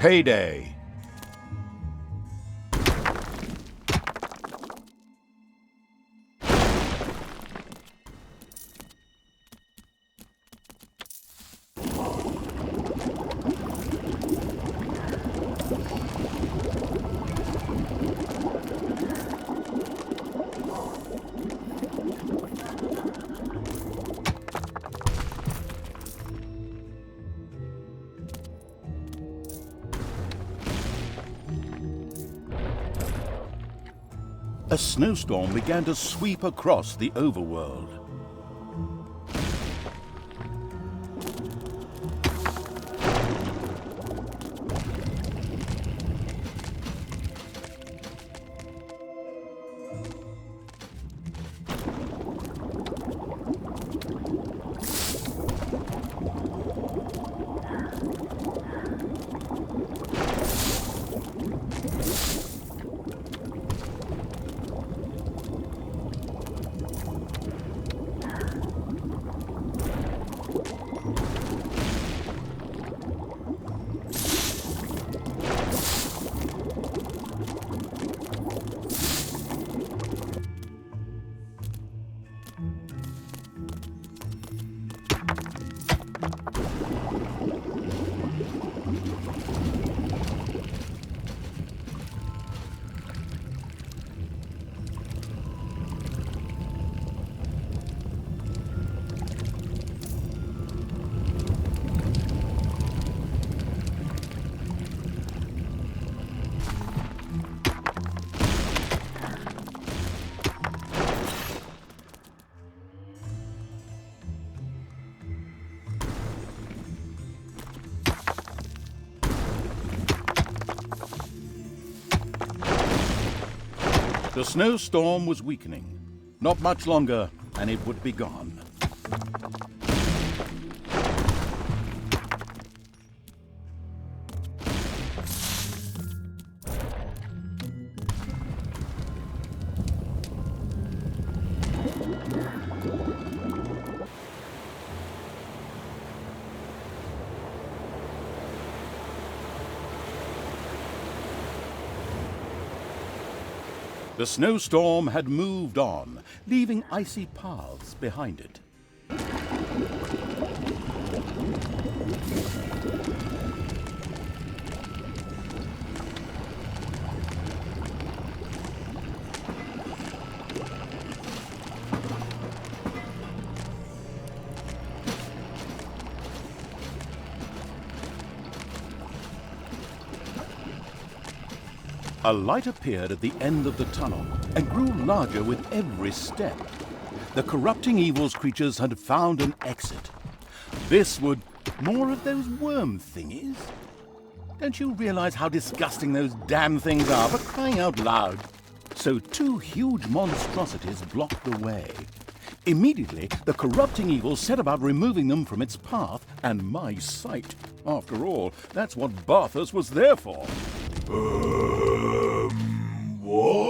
Payday. A snowstorm began to sweep across the Overworld. The snowstorm was weakening. Not much longer, and it would be gone. The snowstorm had moved on, leaving icy paths behind it. A light appeared at the end of the tunnel and grew larger with every step. The corrupting evil's creatures had found an exit. This would... more of those worm thingies? Don't you realize how disgusting those damn things are, for crying out loud? So two huge monstrosities blocked the way. Immediately, the corrupting evil set about removing them from its path and my sight. After all, that's what Barthas was there for. What?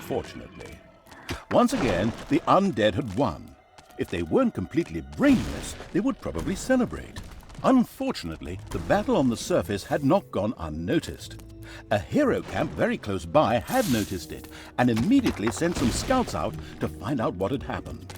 unfortunately. Once again, the undead had won. If they weren't completely brainless, they would probably celebrate. Unfortunately, the battle on the surface had not gone unnoticed. A hero camp very close by had noticed it and immediately sent some scouts out to find out what had happened.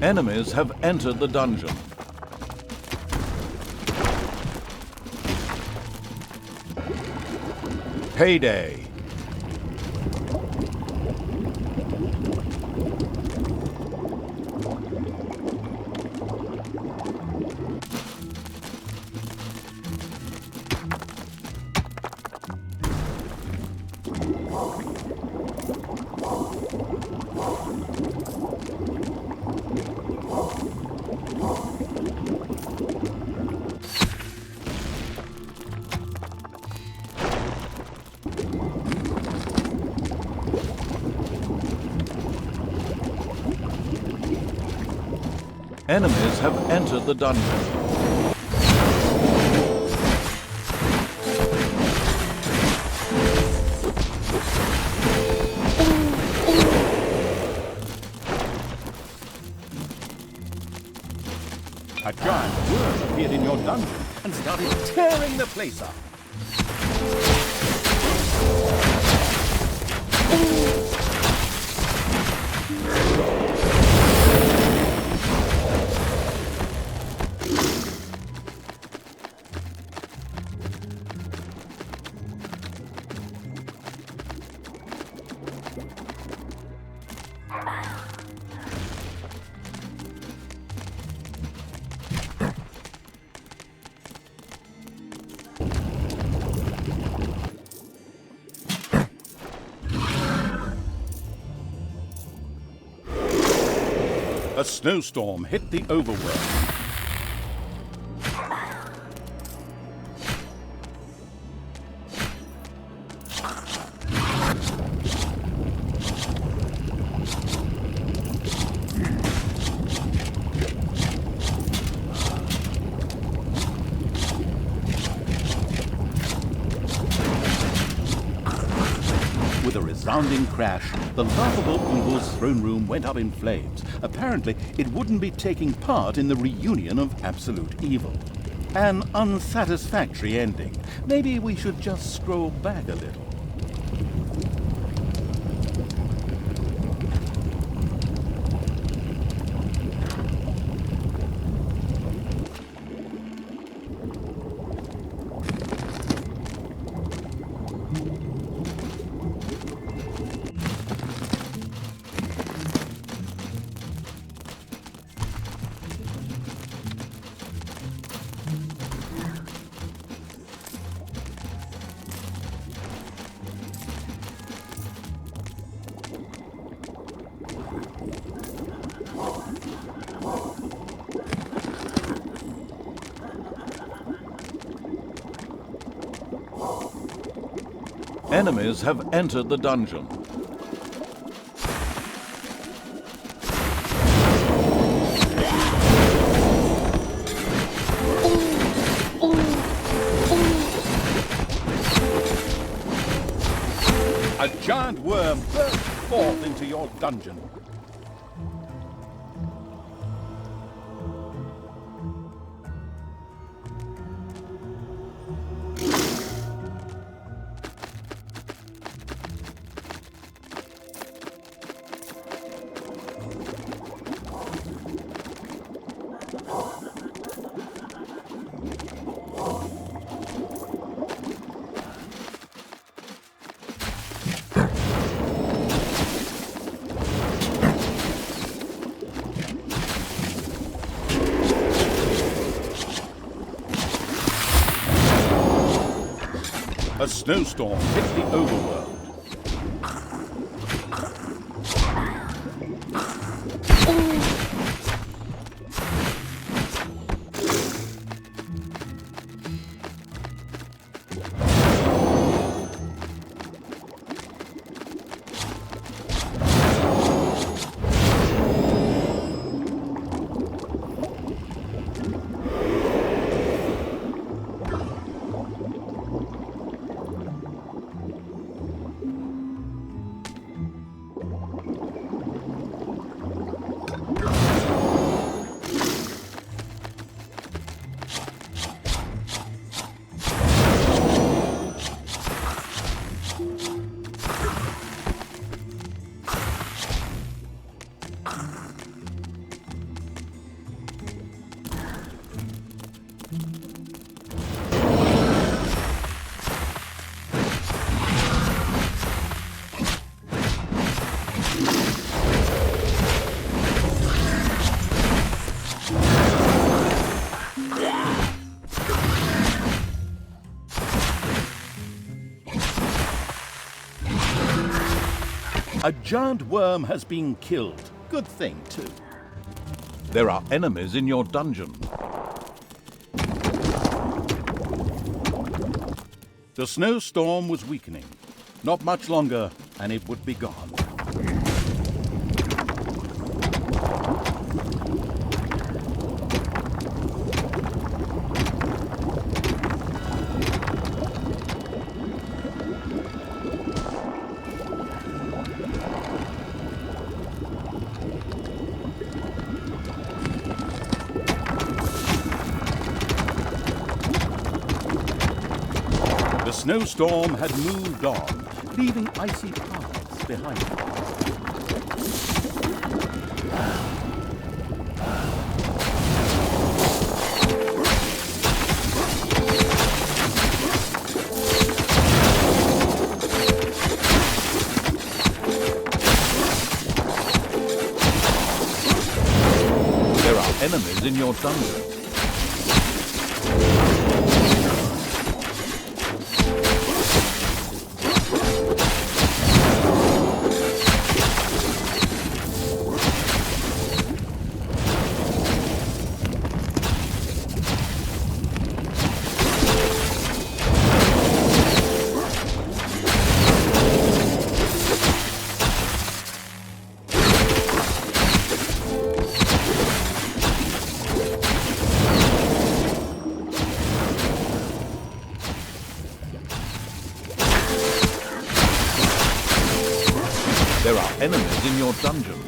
Enemies have entered the dungeon. Payday. Enemies have entered the dungeon. A giant worm appeared in your dungeon and started tearing the place up. A snowstorm hit the Overworld. With a resounding crash, the laughable Evil's throne room went up in flames. Apparently, it wouldn't be taking part in the reunion of absolute evil. An unsatisfactory ending. Maybe we should just scroll back a little. Enemies have entered the dungeon. A giant worm burst forth into your dungeon. A snowstorm hit the Overworld. A giant worm has been killed. Good thing, too. There are enemies in your dungeon. The snowstorm was weakening. Not much longer, and it would be gone. The snowstorm had moved on, leaving icy paths behind it. There are enemies in your dungeon. There are enemies in your dungeon.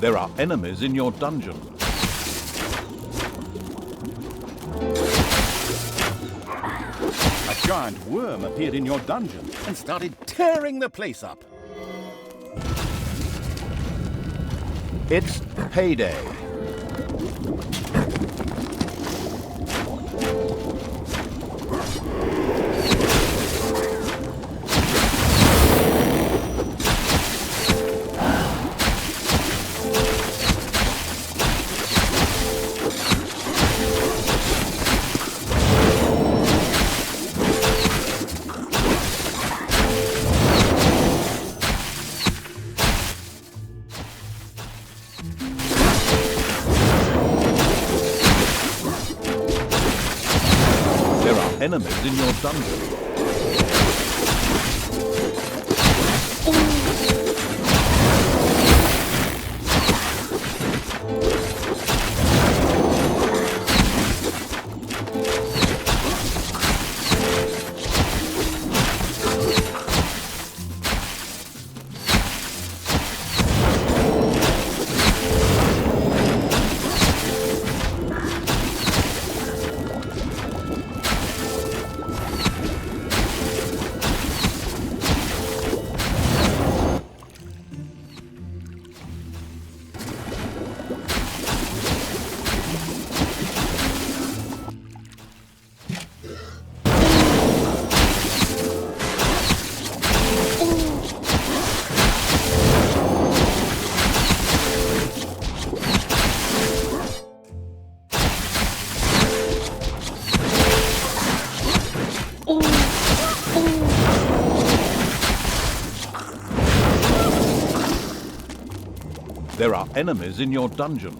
There are enemies in your dungeon. A giant worm appeared in your dungeon and started tearing the place up. It's payday. Enemies in your dungeon. There are enemies in your dungeon.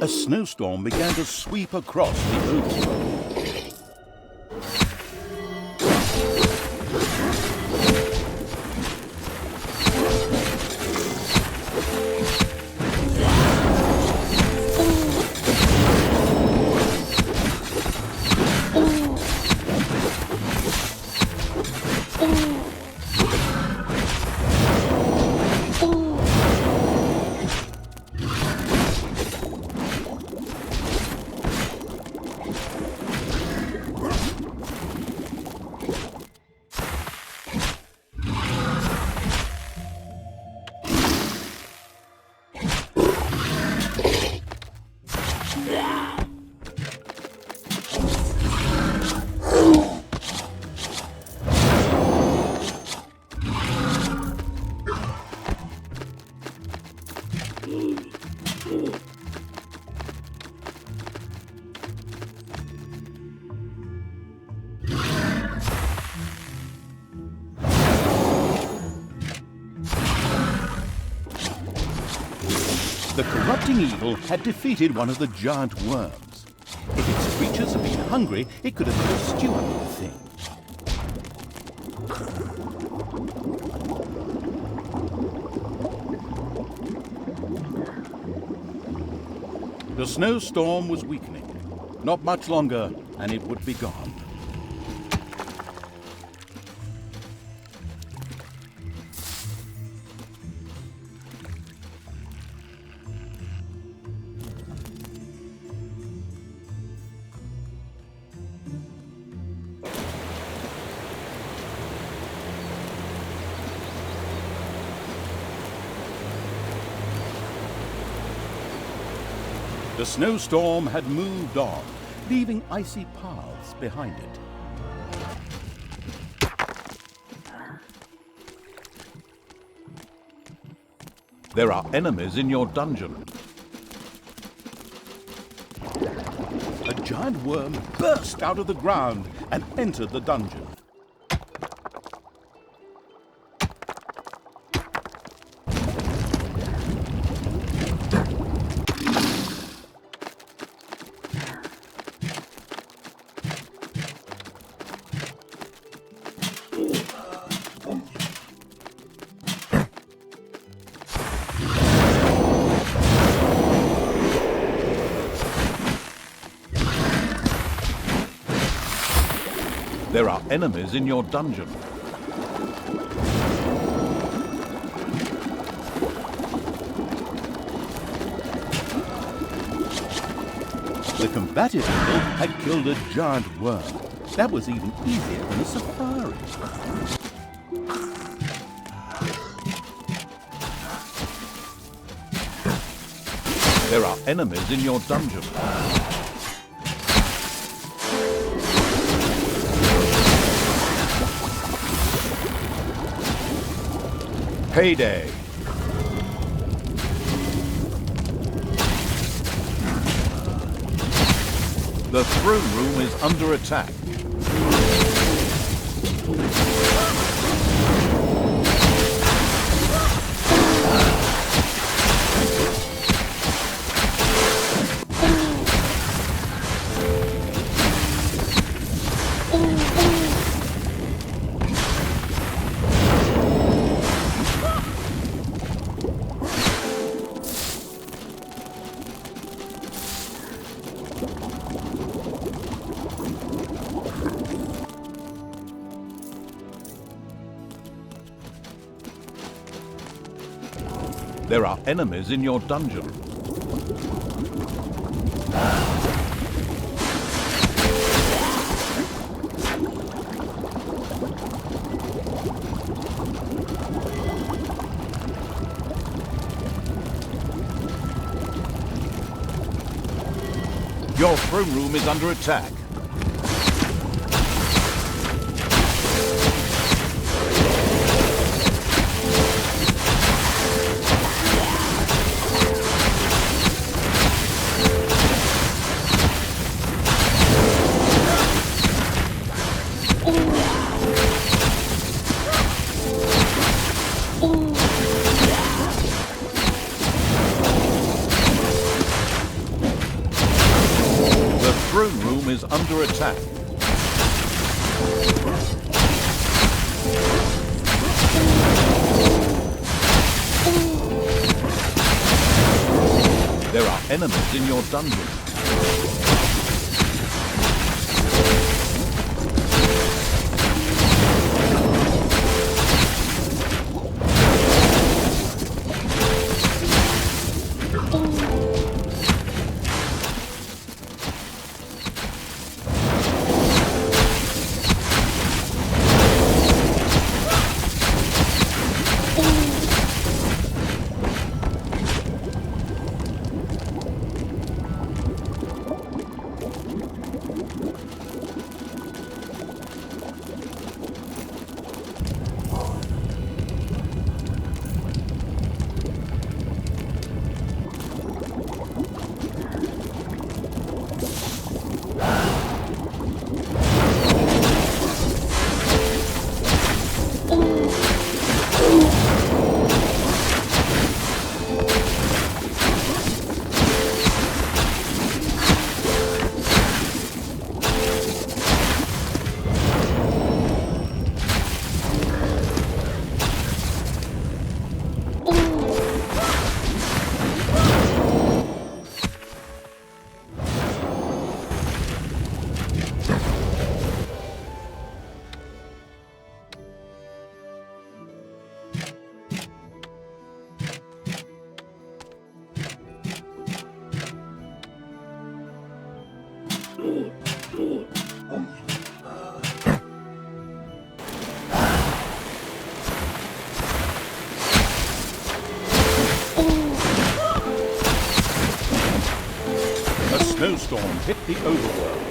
a snowstorm began to sweep across the overworld. The corrupting evil had defeated one of the giant worms. If its creatures had been hungry, it could have made a stew out of the thing. The snowstorm was weakening. Not much longer, and it would be gone. The snowstorm had moved on, leaving icy paths behind it. There are enemies in your dungeon. A giant worm burst out of the ground and entered the dungeon. There are enemies in your dungeon. The combative evil had killed a giant worm. That was even easier than a safari. There are enemies in your dungeon. Payday. The throne room is under attack. There are enemies in your dungeon. Your throne room is under attack. throne room is under attack. There are enemies in your dungeon. A snowstorm hit the Overworld.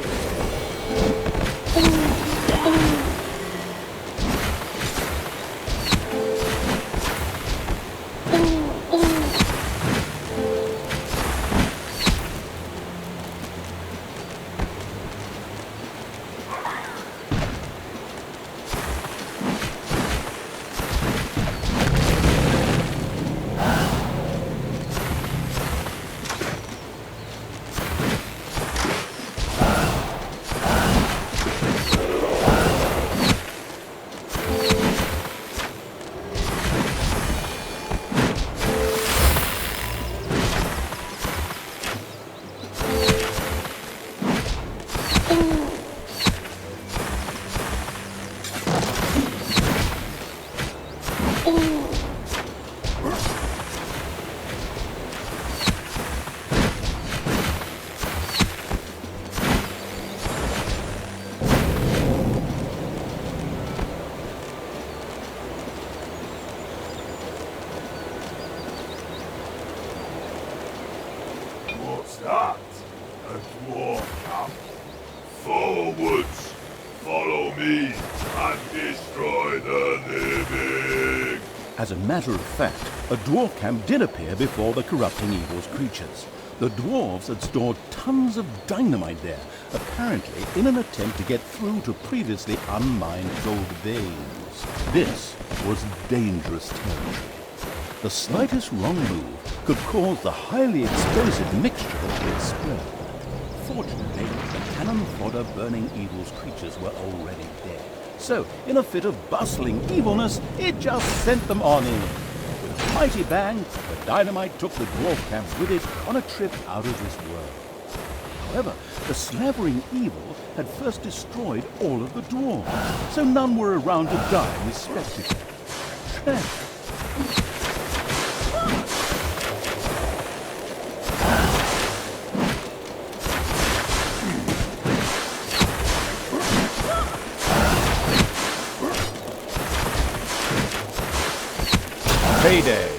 What's that? A dwarf camp. Forwards! Follow me and destroy the living! As a matter of fact, a dwarf camp did appear before the corrupting evil's creatures. The dwarves had stored tons of dynamite there, apparently in an attempt to get through to previously unmined gold veins. This was dangerous territory. The slightest wrong move could cause the highly explosive mixture to explode. Fortunately, the cannon fodder burning evil's creatures were already dead. So, in a fit of bustling evilness, it just sent them on in. With a mighty bang, the dynamite took the dwarf camp with it on a trip out of this world. However, the slavering evil had first destroyed all of the dwarves, so none were around to die in this spectacle. Tragic. Payday.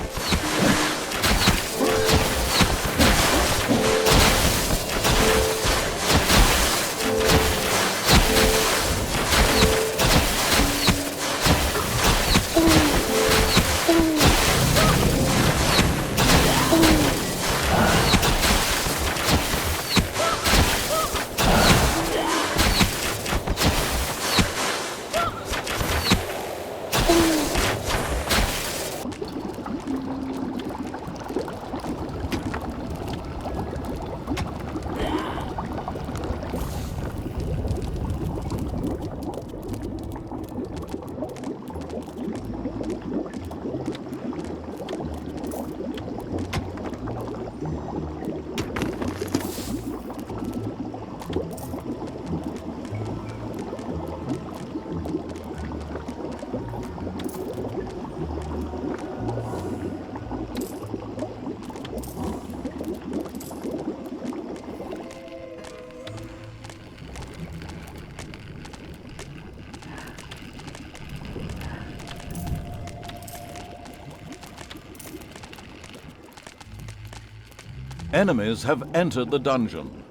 Enemies have entered the dungeon.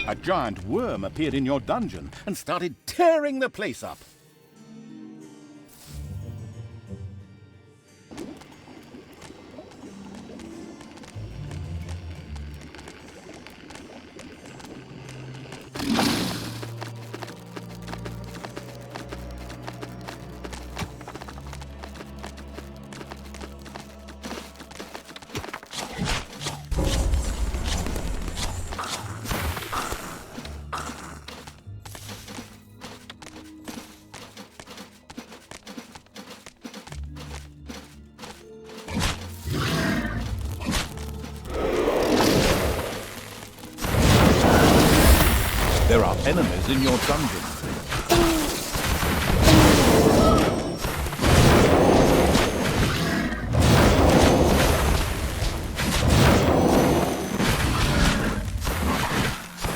A giant worm appeared in your dungeon and started tearing the place up. There are enemies in your dungeon.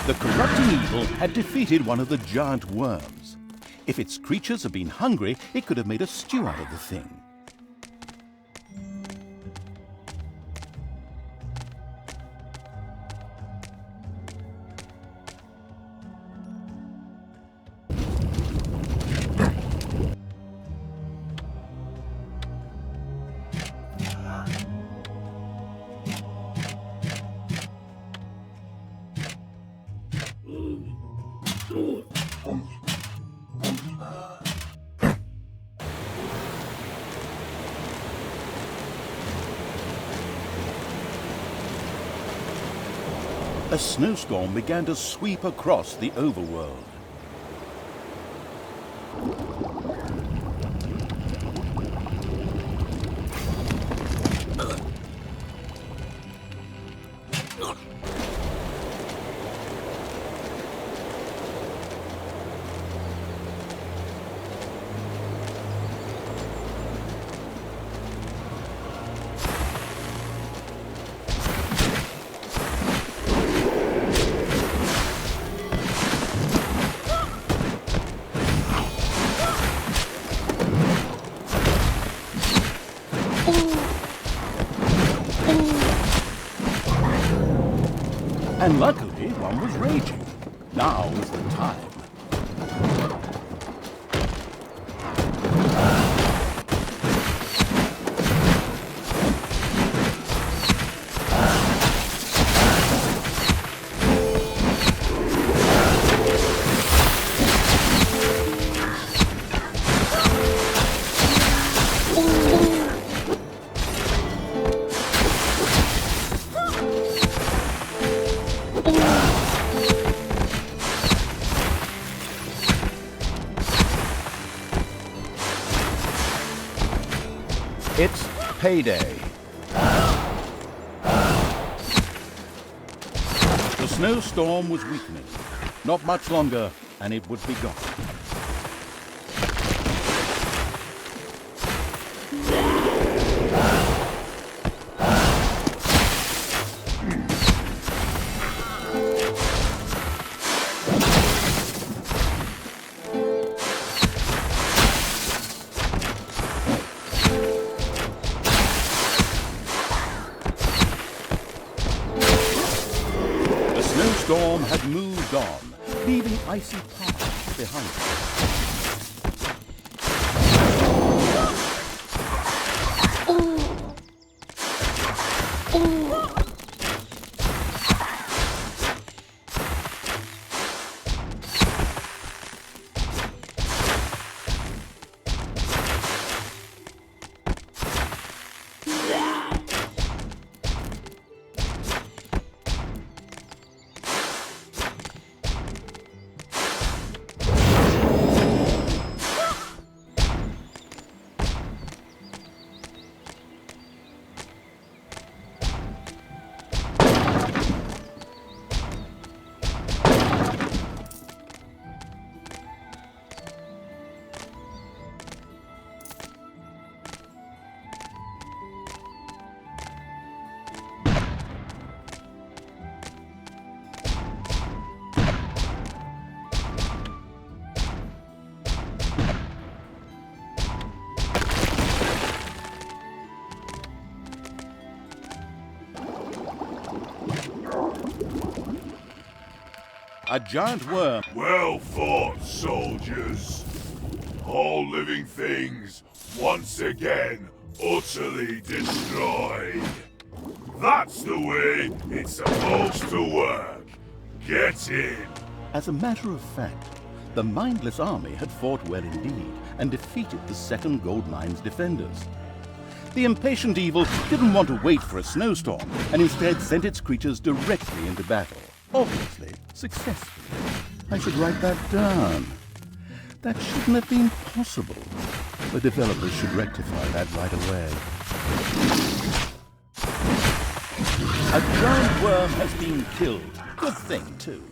The corrupting evil had defeated one of the giant worms. If its creatures had been hungry, it could have made a stew out of the thing. A snowstorm began to sweep across the Overworld. And luckily, one was raging. Now was the time. It's payday. The snowstorm was weakening. Not much longer, and it would be gone. storm had moved on, leaving icy paths behind it. A giant worm. Well fought, soldiers. All living things, once again, utterly destroyed. That's the way it's supposed to work. Get in. As a matter of fact, the mindless army had fought well indeed and defeated the second gold mine's defenders. The impatient evil didn't want to wait for a snowstorm and instead sent its creatures directly into battle. Obviously, successfully. I should write that down. That shouldn't have been possible. The developers should rectify that right away. A giant worm has been killed. Good thing, too.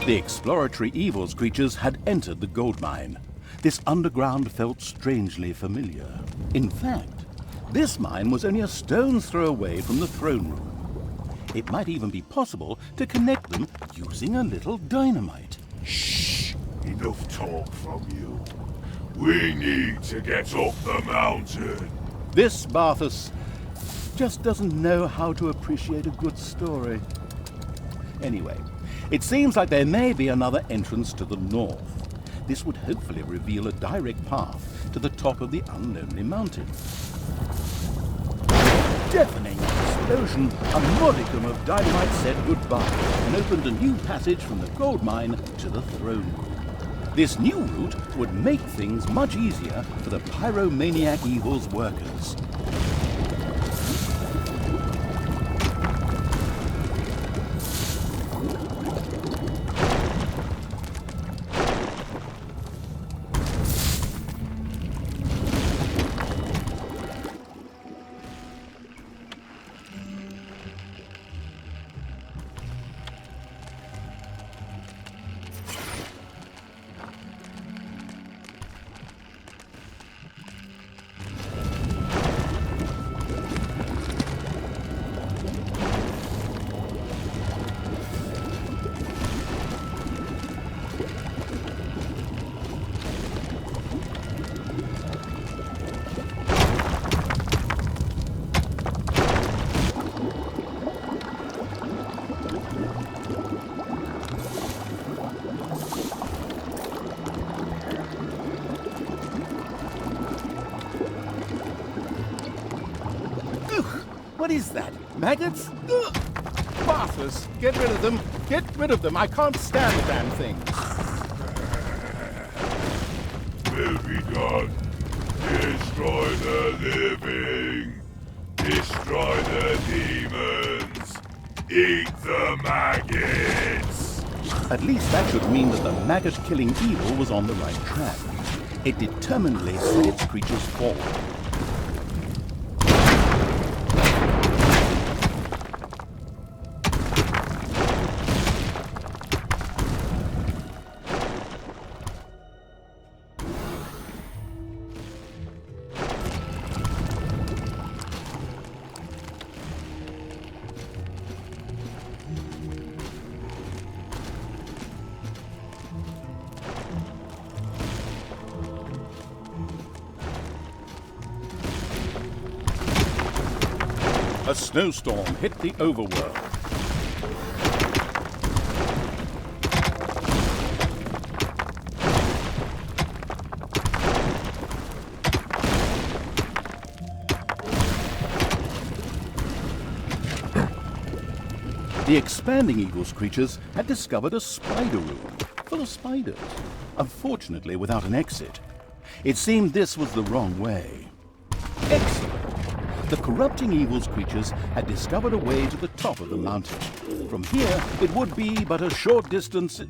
The exploratory evil's creatures had entered the gold mine. This underground felt strangely familiar. In fact, this mine was only a stone's throw away from the throne room. It might even be possible to connect them using a little dynamite. Shh! Enough talk from you. We need to get up the mountain. This Barthus just doesn't know how to appreciate a good story. Anyway, it seems like there may be another entrance to the north. This would hopefully reveal a direct path to the top of the unlonely mountain. Deafening explosion, a modicum of dynamite said goodbye and opened a new passage from the gold mine to the throne room. This new route would make things much easier for the pyromaniac evil's workers. What is that? Maggots? Ugh! Barthus, get rid of them! Get rid of them! I can't stand the damn thing! Will be done. Destroy the living. Destroy the demons. Eat the maggots. At least that should mean that the maggot-killing evil was on the right track. It determinedly set its creatures forward. A snowstorm hit the Overworld. The expanding Eagles creatures had discovered a spider room full of spiders, unfortunately without an exit. It seemed this was the wrong way. Excellent! The corrupting Evil's creatures had discovered a way to the top of the mountain. From here, it would be but a short distance.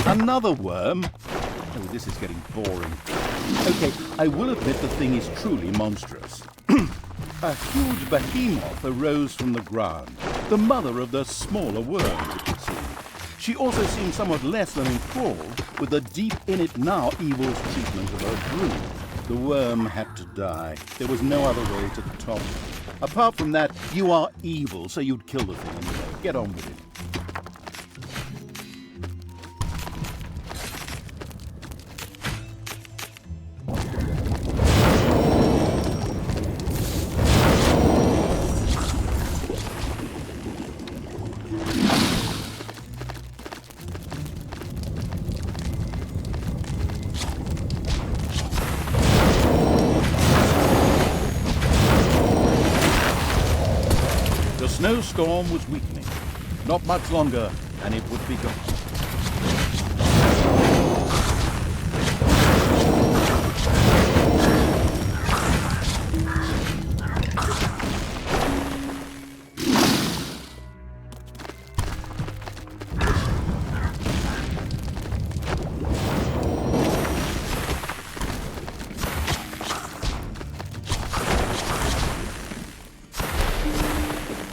Another worm? Oh, this is getting boring. Okay, I will admit the thing is truly monstrous. A huge behemoth arose from the ground, the mother of the smaller worms, it would seem. She also seemed somewhat less than enthralled with the deep-in-it-now evil's treatment of her brood. The worm had to die. There was no other way to the top. Apart from that, you are evil, so you'd kill the thing anyway. Get on with it. The snowstorm was weakening. Not much longer, and it would be gone.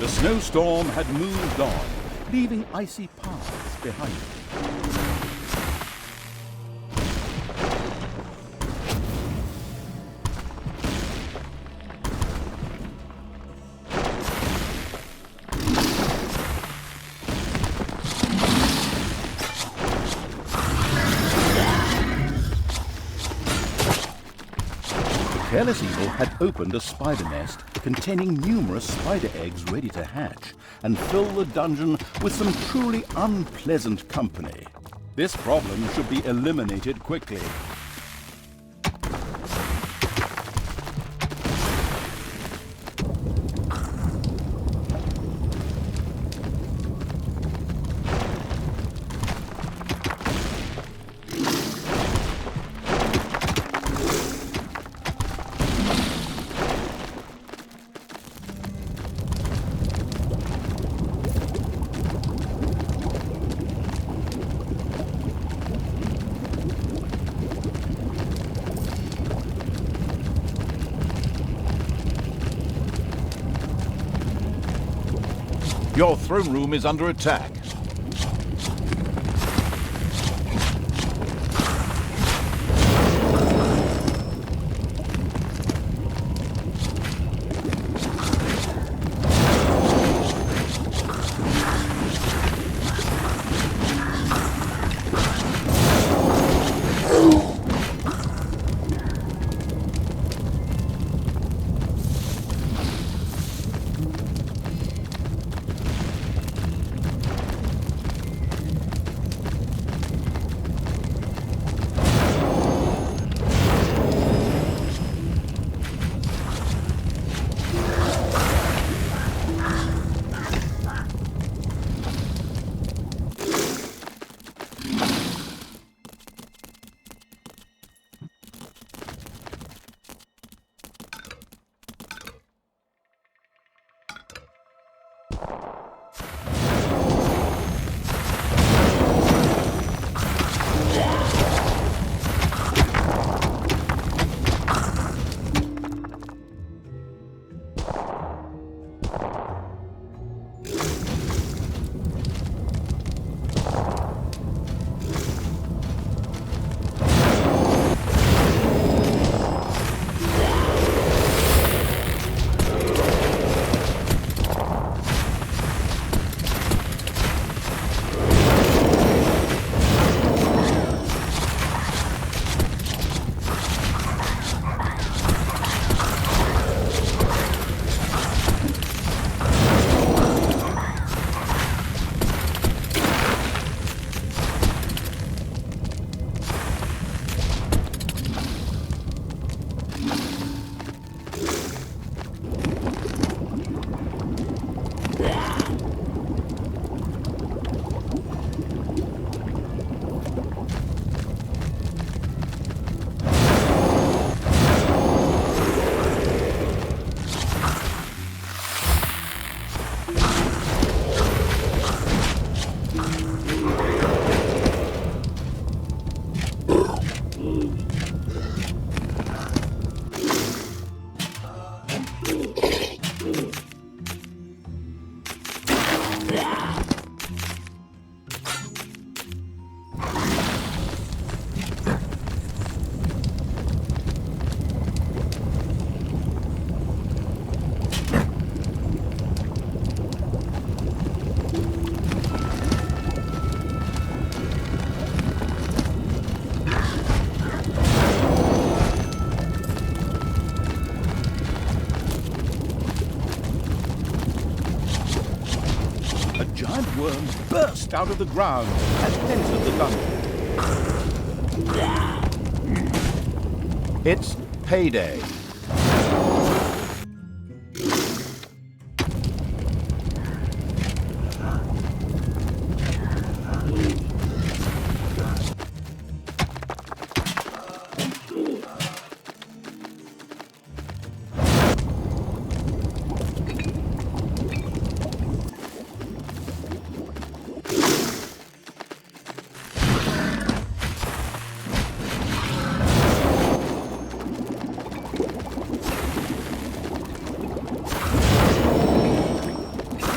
The snowstorm had moved on, leaving icy paths behind it. The careless evil had opened a spider nest containing numerous spider eggs ready to hatch and fill the dungeon with some truly unpleasant company. This problem should be eliminated quickly. Your throne room is under attack. giant worms burst out of the ground and entered the dungeon. It's payday.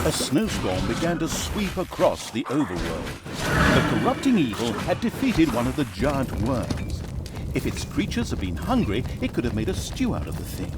A snowstorm began to sweep across the overworld. The corrupting evil had defeated one of the giant worms. If its creatures had been hungry, it could have made a stew out of the thing.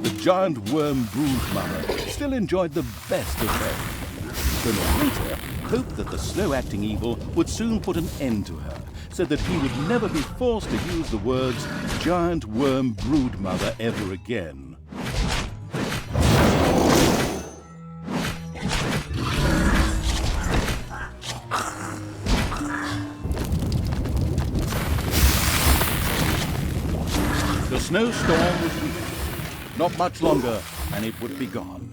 The giant worm broodmother still enjoyed the best of both. The narrator hoped that the slow-acting evil would soon put an end to her, so that he would never be forced to use the words giant worm broodmother ever again. The snowstorm was weak. Not much longer, and it would be gone.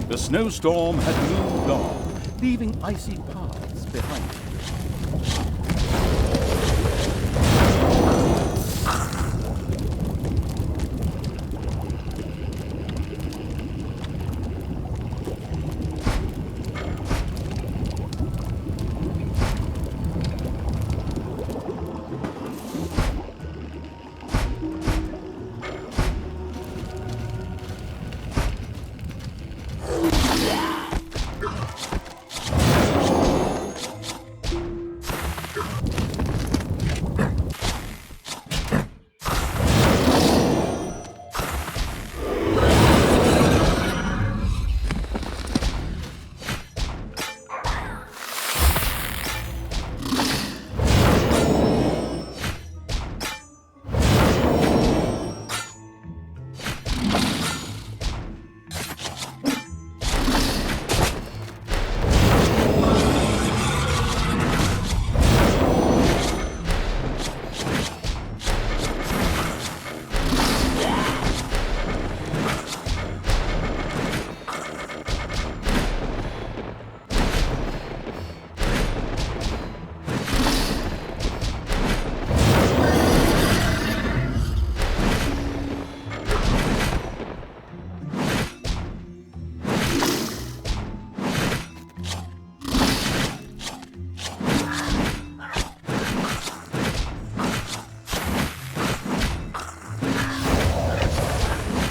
The snowstorm had moved on, leaving icy paths behind it.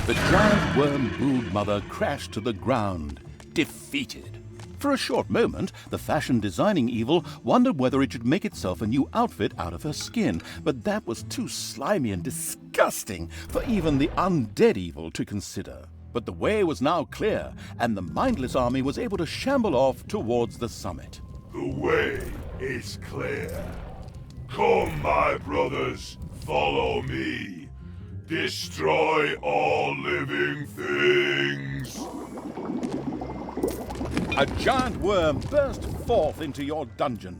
The giant worm broodmother crashed to the ground, defeated. For a short moment, the fashion-designing evil wondered whether it should make itself a new outfit out of her skin, but that was too slimy and disgusting for even the undead evil to consider. But the way was now clear, and the mindless army was able to shamble off towards the summit. The way is clear. Come, my brothers, follow me. Destroy all living things. A giant worm burst forth into your dungeon.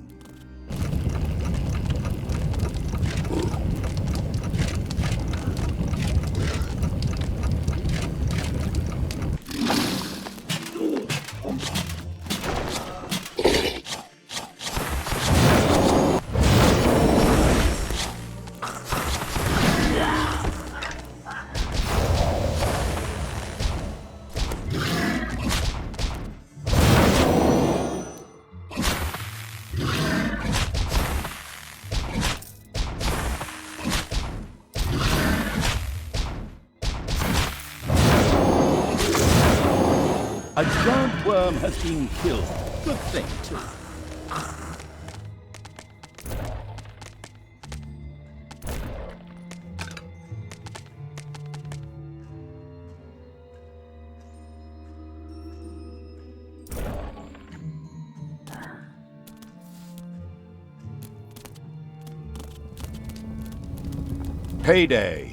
A giant worm has been killed. Good thing, too. Payday.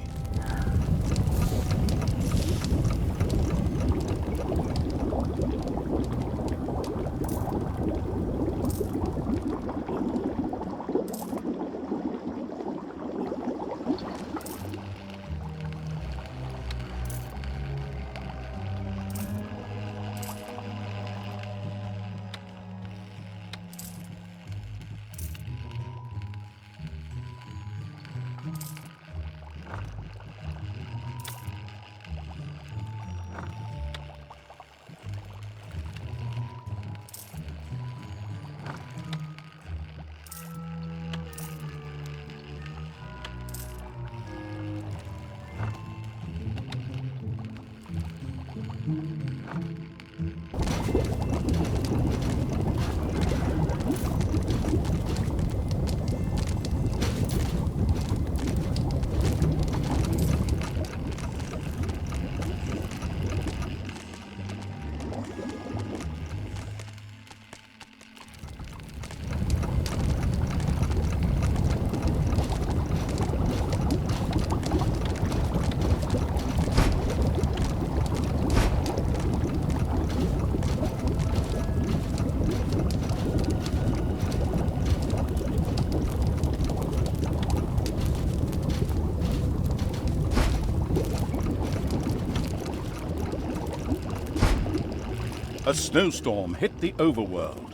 A snowstorm hit the Overworld.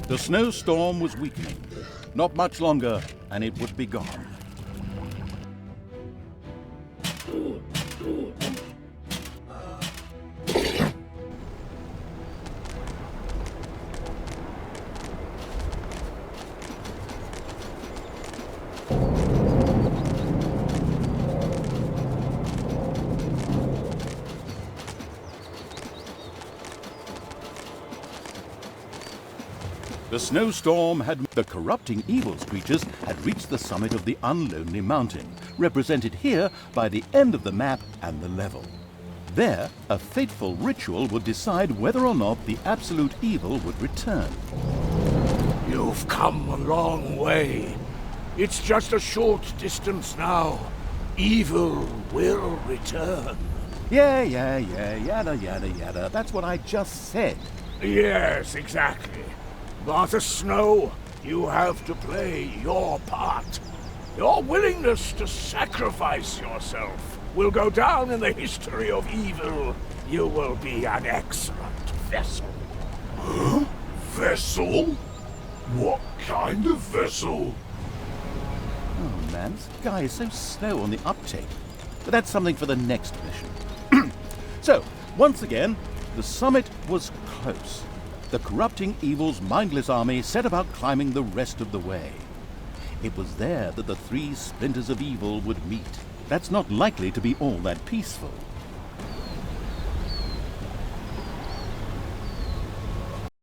The snowstorm was weakening. Not much longer, and it would be gone. The snowstorm had... The corrupting evils creatures had reached the summit of the Unlonely Mountain, represented here by the end of the map and the level. There, a fateful ritual would decide whether or not the absolute evil would return. You You've come a long way. It's just a short distance now. Evil will return. Yeah, yada, yada, yada. That's what I just said. Yes, exactly. Martha Snow, you have to play your part. Your willingness to sacrifice yourself will go down in the history of evil. You will be an excellent vessel. Huh? Vessel? What kind of vessel? Oh man, this guy is so slow on the uptake. But that's something for the next mission. So, once again, the summit was close. The corrupting evil's mindless army set about climbing the rest of the way. It was there that the three splinters of evil would meet. That's not likely to be all that peaceful.